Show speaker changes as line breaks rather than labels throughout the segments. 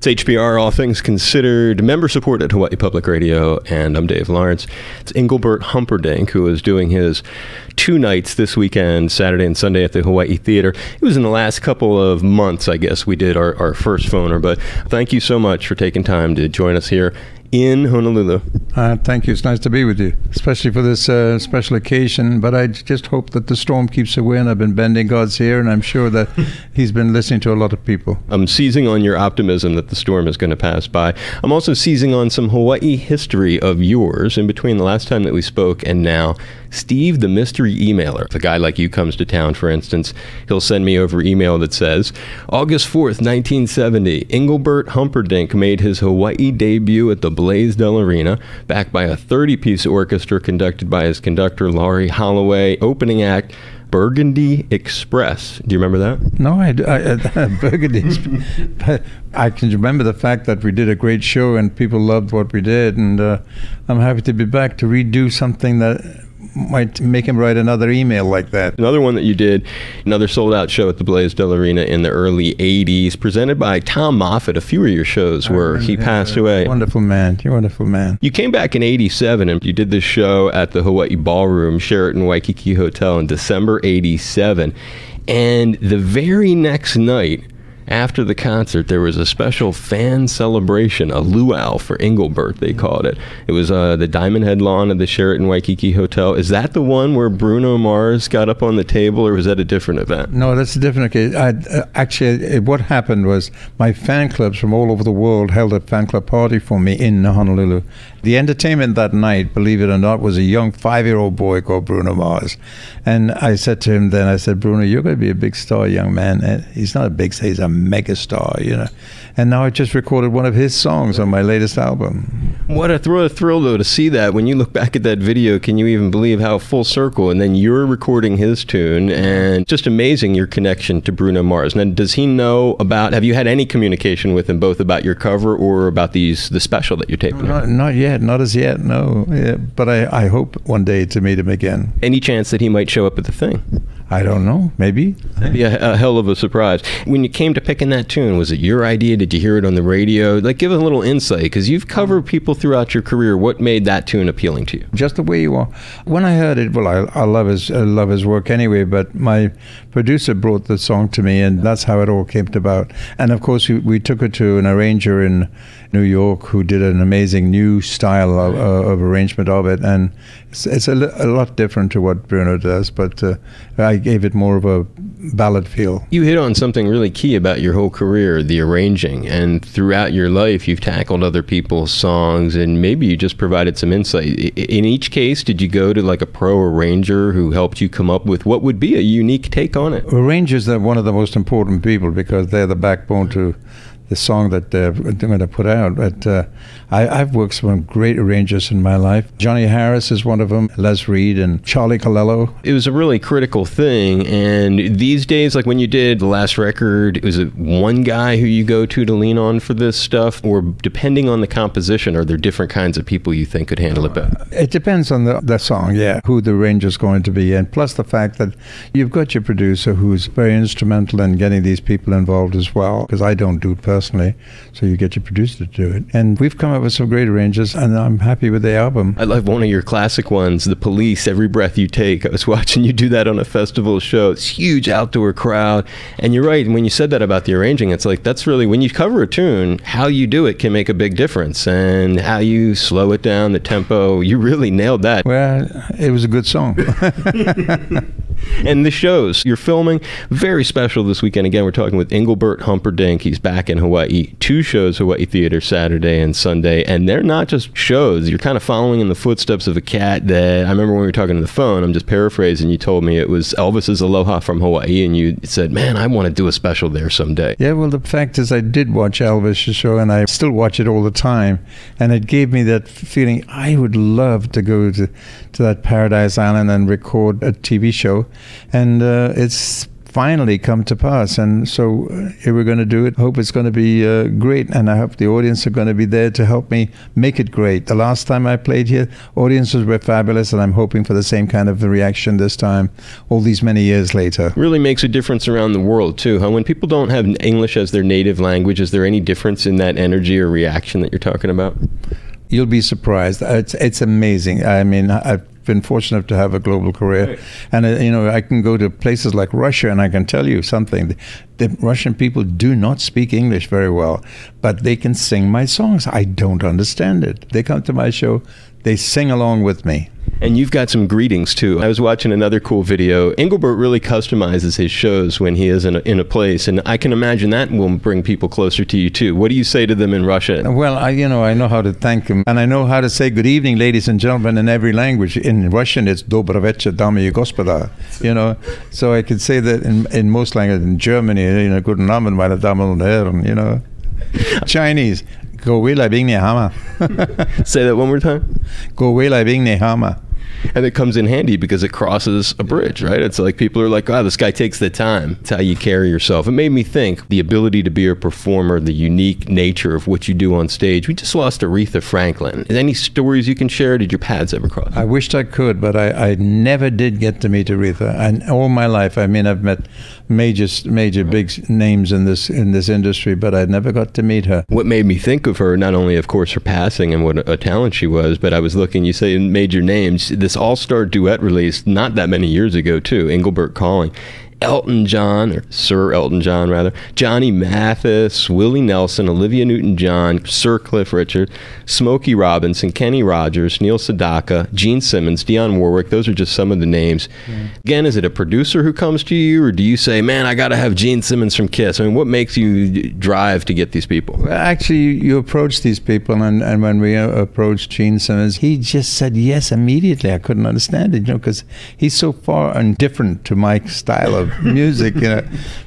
It's HPR, All Things Considered, member-supported Hawaii Public Radio, and I'm Dave Lawrence. It's Engelbert Humperdinck, who is doing his 2 nights this weekend, Saturday and Sunday, at the Hawaii Theater. It was in the last couple of months, I guess, we did our first phoner, but thank you so much for taking time to join us here in Honolulu.
Thank you. It's nice to be with you, especially for this special occasion. But I just hope that the storm keeps away, and I've been bending God's ear, and I'm sure that he's been listening to a lot of people.
I'm seizing on your optimism that the storm is going to pass by. I'm also seizing on some Hawaii history of yours in between the last time that we spoke and now. Steve, the mystery emailer. If a guy like you comes to town, for instance, he'll send me over email that says, August 4th, 1970, Engelbert Humperdinck made his Hawaii debut at the Blaisdell Arena, backed by a 30-piece orchestra conducted by his conductor, Laurie Holloway. Opening act, Burgundy Express. Do you remember that?
No, Burgundy Express. I can remember the fact that we did a great show and people loved what we did, and I'm happy to be back to redo something that might make him write another email like that.
Another one that you did, another sold-out show at the Blaisdell Arena in the early 80s, presented by Tom Moffat. A few of your shows where he passed away.
Wonderful man. You're a wonderful man.
You came back in 87 and you did this show at the Hawaii Ballroom, Sheraton Waikiki Hotel in December 87. And the very next night, after the concert, there was a special fan celebration, a luau for Engelbert, they called it. It was the Diamond Head lawn of the Sheraton Waikiki Hotel. Is that the one where Bruno Mars got up on the table, or was that a different event?
No, that's a different case. Actually, what happened was my fan clubs from all over the world held a fan club party for me in Honolulu. The entertainment that night, believe it or not, was a young 5-year-old boy called Bruno Mars. And I said to him then, I said, Bruno, you're going to be a big star, young man. And he's not a big star, he's a mega star, you know. And now I just recorded one of his songs on my latest album.
What a thrill, though, to see that. When you look back at that video, can you even believe how full circle? And then you're recording his tune, and just amazing your connection to Bruno Mars. Now, does he know about, have you had any communication with him, both about your cover or about the special that you're taping?
Not yet, not as yet, no. Yeah, but I hope one day to meet him again.
Any chance that he might show up at the thing?
I don't know, maybe.
That'd be a hell of a surprise. When you came to picking that tune, was it your idea? Did you hear it on the radio? Like, give us a little insight, because you've covered people throughout your career. What made that tune appealing to you?
Just the way you are. When I heard it, well, I love his work anyway, but my producer brought the song to me, and that's how it all came about. And of course, we took it to an arranger in New York who did an amazing new style of arrangement of it, and it's a lot different to what Bruno does, but I gave it more of a ballad feel. You
hit on something really key about your whole career, the arranging, and throughout your life you've tackled other people's songs, and maybe you just provided some insight. In each case, did you go to like a pro arranger who helped you come up with what would be a unique take on it?
Arrangers are one of the most important people because they're the backbone to the song that they're going to put out. But I've worked with some great arrangers in my life. Johnny Harris is one of them, Les Reed and Charlie Colello.
It was a really critical thing, and these days, like when you did the last record, was it one guy who you go to lean on for this stuff, or depending on the composition, are there different kinds of people you think could handle it better?
It depends on the song, yeah, who the arranger's going to be, and plus the fact that you've got your producer who's very instrumental in getting these people involved as well, because I don't do it personally, so you get your producer to do it. And we've come up with some great arrangers, and I'm happy with the album.
I love one of your classic ones, The Police, Every Breath You Take. I was watching you do that on a festival show. It's a huge outdoor crowd, and you're right, when you said that about the arranging, it's like, that's really, when you cover a tune, how you do it can make a big difference, and how you slow it down, the tempo, you really nailed that.
Well, it was a good song.
And the shows you're filming, very special this weekend. Again, we're talking with Engelbert Humperdinck. He's back in Hawaii. 2 shows, Hawaii Theater, Saturday and Sunday. And they're not just shows. You're kind of following in the footsteps of a cat that, I remember when we were talking on the phone, I'm just paraphrasing, you told me it was Elvis's Aloha from Hawaii, and you said, man, I want to do a special there someday.
Yeah, well, the fact is I did watch Elvis' show, and I still watch it all the time. And it gave me that feeling, I would love to go to that Paradise Island and record a TV show. And it's finally come to pass. And so here we're going to do it. Hope it's going to be great, and I hope the audience are going to be there to help me make it great. The last time I played here, audiences were fabulous, and I'm hoping for the same kind of reaction this time, all these many years later.
Really makes a difference around the world, too, huh? When people don't have English as their native language, is there any difference in that energy or reaction that you're talking about?
You'll be surprised. It's amazing. I mean, I've been fortunate to have a global career, right. And I can go to places like Russia, and I can tell you something. The Russian people do not speak English very well, but they can sing my songs. I don't understand it. They come to my show, they sing along with me.
And you've got some greetings, too. I was watching another cool video. Engelbert really customizes his shows when he is in a place, and I can imagine that will bring people closer to you, too. What do you say to them in Russia?
Well, I know how to thank them, and I know how to say good evening, ladies and gentlemen, in every language. In Russian, it's Добрый вечер, дамы и господа, So I could say that in most languages. In Germany, Guten Abend, meine Damen und Herren, Chinese, Go away like being Hama.
Say that one more time.
Go away like being Hama.
And it comes in handy because it crosses a bridge, right? It's like people are like, oh, this guy takes the time. It's how you carry yourself. It made me think the ability to be a performer, the unique nature of what you do on stage. We just lost Aretha Franklin. Any stories you can share? Did your paths ever cross?
I wished I could, but I never did get to meet Aretha. And all my life, I mean, I've met major big names in this industry, but I never got to meet her.
What made me think of her, not only, of course, her passing and what a talent she was, but I was looking, you say major names, this all-star duet released not that many years ago, too, Engelbert calling. Elton John, or Sir Elton John, rather, Johnny Mathis, Willie Nelson, Olivia Newton-John, Sir Cliff Richard, Smokey Robinson, Kenny Rogers, Neil Sedaka, Gene Simmons, Dionne Warwick. Those are just some of the names. Yeah. Again, is it a producer who comes to you, or do you say, man, I got to have Gene Simmons from Kiss? I mean, what makes you drive to get these people?
Well, actually, you approach these people, and when we approached Gene Simmons, he just said yes immediately. I couldn't understand it, because he's so far indifferent to my style of music,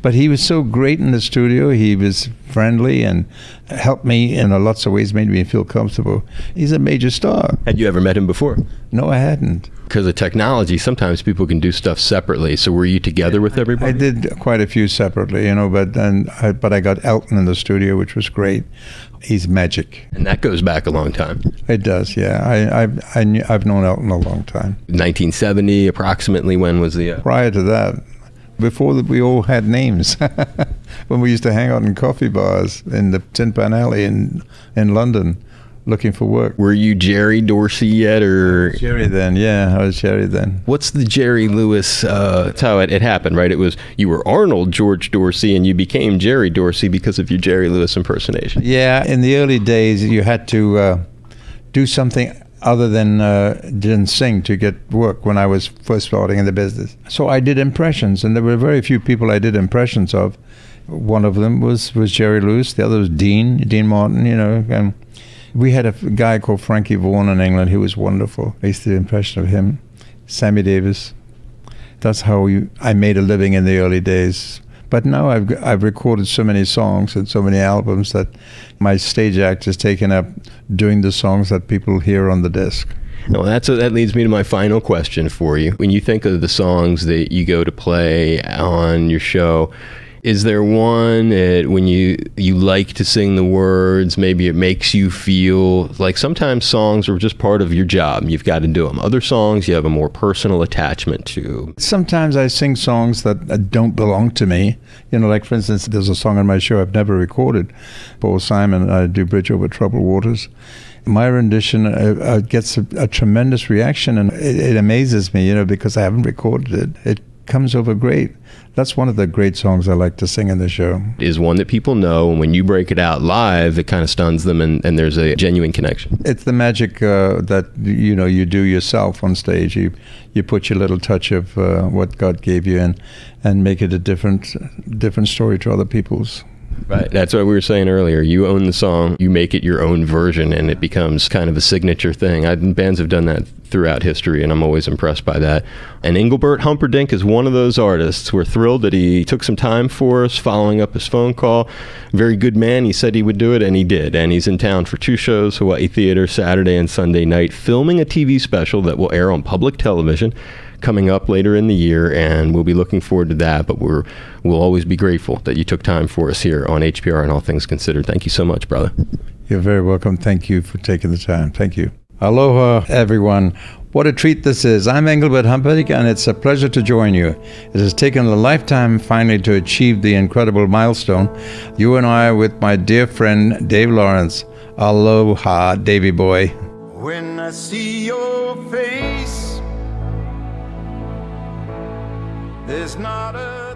but he was so great in the studio. He was friendly and helped me in lots of ways, made me feel comfortable. He's a major star.
Had you ever met him before?
No, I hadn't.
Because of technology, sometimes people can do stuff separately. So were you together with everybody?
I did quite a few separately, but I got Elton in the studio, which was great. He's magic.
And that goes back a long time.
It does, yeah. I've known Elton a long time.
1970, approximately. When was the...
Prior to that. Before that, we all had names. When we used to hang out in coffee bars in the Tin Pan Alley in London, looking for work.
Were you Jerry Dorsey yet, or
Jerry then? Yeah, I was Jerry then.
What's the Jerry Lewis? That's how it happened, right? It was you were Arnold George Dorsey, and you became Jerry Dorsey because of your Jerry Lewis impersonation.
Yeah, in the early days, you had to do something other than sing to get work when I was first starting in the business. So I did impressions, and there were very few people I did impressions of. One of them was Jerry Lewis, the other was Dean Martin, and we had a guy called Frankie Vaughan in England who was wonderful. I used to do an impression of him. Sammy Davis. That's how I made a living in the early days. But now I've recorded so many songs and so many albums that my stage act is taken up doing the songs that people hear on the disc.
No, that leads me to my final question for you. When you think of the songs that you go to play on your show, is there one when you like to sing the words, maybe it makes you feel like sometimes songs are just part of your job, you've got to do them. Other songs you have a more personal attachment to.
Sometimes I sing songs that don't belong to me. Like for instance, there's a song on my show I've never recorded. Paul Simon, I do Bridge Over Troubled Waters. My rendition gets a tremendous reaction, and it amazes me, because I haven't recorded it. It comes over great. That's one of the great songs I like to sing in the show.
Is one that people know, and when you break it out live, it kind of stuns them, and there's a genuine connection.
It's the magic that you do yourself on stage. You put your little touch of what God gave you and make it a different story to other people's.
Right. That's what we were saying earlier. You own the song, you make it your own version, and it becomes kind of a signature thing. Bands have done that throughout history, and I'm always impressed by that. And Engelbert Humperdinck is one of those artists. We're thrilled that he took some time for us, following up his phone call. Very good man. He said he would do it, and he did. And he's in town for 2 shows, Hawaii Theater, Saturday and Sunday night, filming a TV special that will air on public television coming up later in the year, and we'll be looking forward to that. But we'll always be grateful that you took time for us here on HPR and All Things Considered. Thank you so much, brother.
You're very welcome. Thank you for taking the time. Thank you. Aloha, everyone. What a treat this is. I'm Engelbert Humperdinck, and it's a pleasure to join you. It has taken a lifetime finally to achieve the incredible milestone. You and I with my dear friend Dave Lawrence. Aloha, Davy boy.
When I see your face, there's not a